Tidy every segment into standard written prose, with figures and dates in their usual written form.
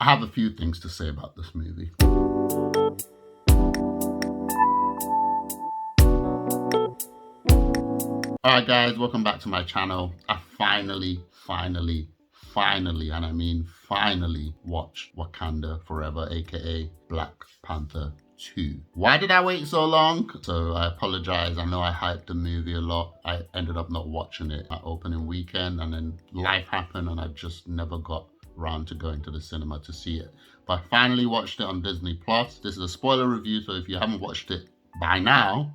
I have a few things to say about this movie. Alright guys, welcome back to my channel. I finally, and I mean finally watched Wakanda Forever, aka Black Panther 2. Why did I wait so long? So I apologize. I know I hyped the movie a lot. I ended up not watching it at opening weekend, and then life happened and I just never got around to going to the cinema to see it. But I finally watched it on Disney Plus. This is a spoiler review, so if you haven't watched it by now,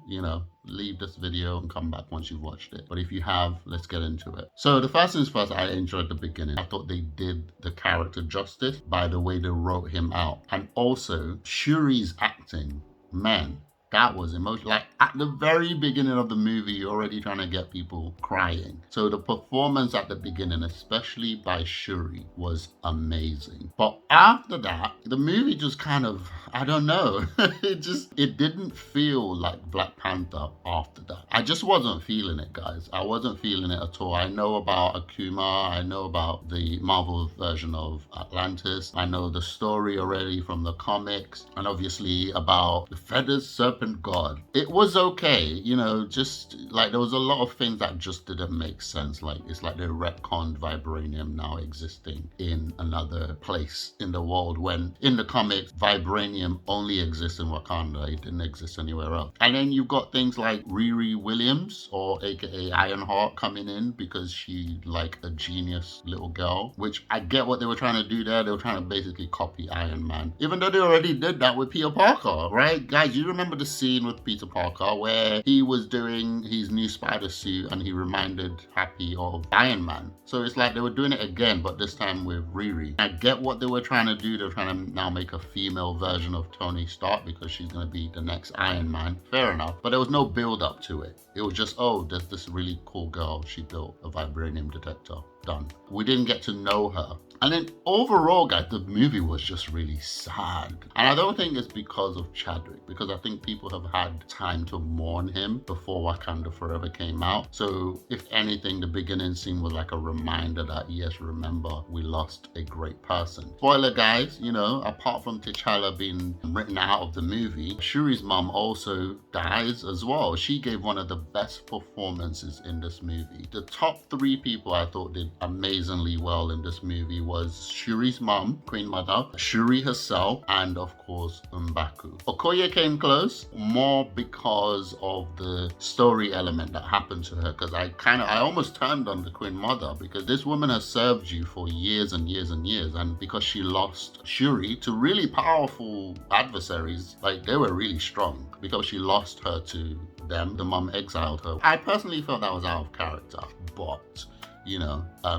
leave this video and come back once you've watched it. But if you have, let's get into it. So the first things first, I enjoyed the beginning. I thought they did the character justice by the way they wrote him out. And also Shuri's acting, man, that was emotional. Like at the very beginning of the movie, you're already trying to get people crying. So the performance at the beginning, especially by Shuri, was amazing. But after that, the movie just kind of, I don't know, it didn't feel like Black Panther after that. I just wasn't feeling it, guys. I wasn't feeling it at all. I know about Akuma. I know about the Marvel version of Atlantis. I know the story already from the comics, and obviously about the feathers serpent god. It was okay, just like there was a lot of things that just didn't make sense. Like it's like they retconned vibranium now existing in another place in the world, when in the comics vibranium only exists in Wakanda. It didn't exist anywhere else. And then you've got things like Riri Williams, or aka Ironheart, coming in because she like a genius little girl, which I get what they were trying to do there. They were trying to basically copy Iron Man, even though they already did that with Peter Parker, right? Guys, you remember the scene with Peter Parker where he was doing his new spider suit and he reminded Happy of Iron Man? So it's like they were doing it again, but this time with Riri. I get what they were trying to do. They're trying to now make a female version of Tony Stark because she's going to be the next Iron Man. Fair enough. But there was no build up to it. It was just, oh, there's this really cool girl. She built a vibranium detector. Done. We didn't get to know her. And then overall, guys, the movie was just really sad. And I don't think it's because of Chadwick, because I think people have had time to mourn him before Wakanda Forever came out. So if anything, the beginning scene was like a reminder that, yes, remember, we lost a great person. Spoiler, guys, apart from T'Challa being written out of the movie, Shuri's mom also dies as well. She gave one of the best performances in this movie. The top 3 people I thought did amazingly well in this movie was Shuri's mom, Queen Mother, Shuri herself, and of course M'Baku. Okoye came close, more because of the story element that happened to her, because I almost turned on the Queen Mother, because this woman has served you for years and years and years, and because she lost Shuri to really powerful adversaries, like they were really strong, because she lost her to them, the mom exiled her. I personally felt that was out of character, but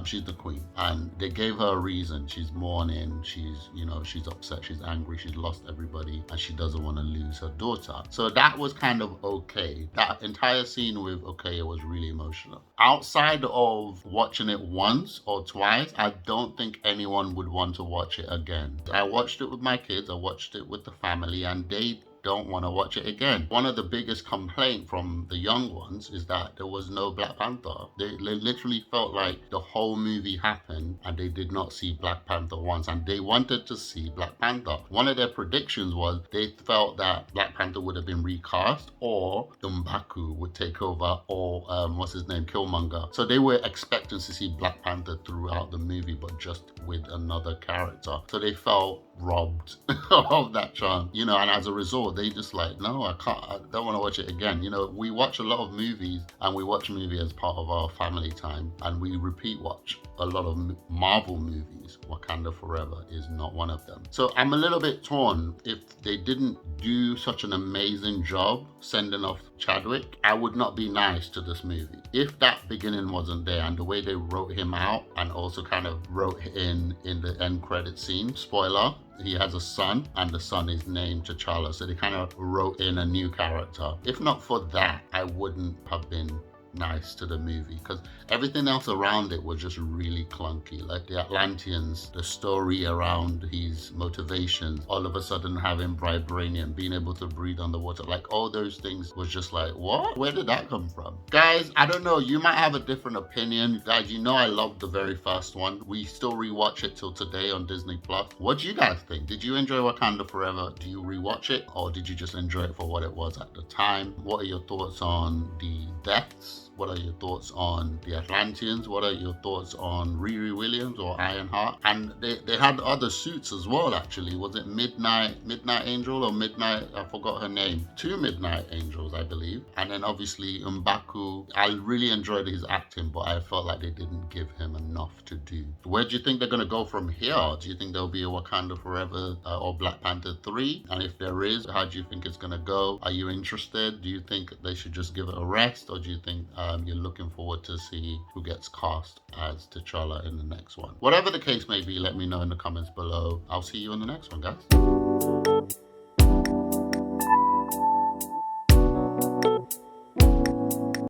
she's the queen, and they gave her a reason. She's mourning, she's upset, she's angry, she's lost everybody, and she doesn't want to lose her daughter. So that was kind of okay. That entire scene with Okoye was really emotional. Outside of watching it once or twice, I don't think anyone would want to watch it again. I watched it with my kids, I watched it with the family, and they don't want to watch it again. One of the biggest complaints from the young ones is that there was no Black Panther. They literally felt like the whole movie happened and they did not see Black Panther once, and they wanted to see Black Panther. One of their predictions was they felt that Black Panther would have been recast, or M'Baku would take over, or what's his name, Killmonger. So they were expecting to see Black Panther throughout the movie, but just with another character. So they felt robbed of that charm, and as a result, they just like, no, I don't want to watch it again. We watch a lot of movies, and we watch movies as part of our family time, and we repeat watch a lot of Marvel movies. Wakanda Forever is not one of them. So I'm a little bit torn. If they didn't do such an amazing job sending off Chadwick, I would not be nice to this movie. If that beginning wasn't there, and the way they wrote him out, and also kind of wrote in the end credit scene, spoiler, he has a son, and the son is named T'Challa. So they kind of wrote in a new character. If not for that, I wouldn't have been nice to the movie, because everything else around it was just really clunky. Like the Atlanteans, the story around his motivations, all of a sudden having vibranium, being able to breathe underwater, like all those things was just like, what? Where did that come from? Guys, I don't know. You might have a different opinion. Guys, you know I loved the very first one. We still rewatch it till today on Disney Plus. What do you guys think? Did you enjoy Wakanda Forever? Do you rewatch it, or did you just enjoy it for what it was at the time? What are your thoughts on the deaths? What are your thoughts on the Atlanteans? What are your thoughts on Riri Williams or Ironheart? And they had other suits as well, actually. Was it Midnight Angel or Midnight? I forgot her name. 2 Midnight Angels, I believe. And then obviously M'Baku. I really enjoyed his acting, but I felt like they didn't give him enough to do. Where do you think they're going to go from here? Do you think there'll be a Wakanda Forever or Black Panther 3? And if there is, how do you think it's going to go? Are you interested? Do you think they should just give it a rest? Or do you think you're looking forward to see who gets cast as T'Challa in the next one? Whatever the case may be, let me know in the comments below. I'll see you in the next one, guys.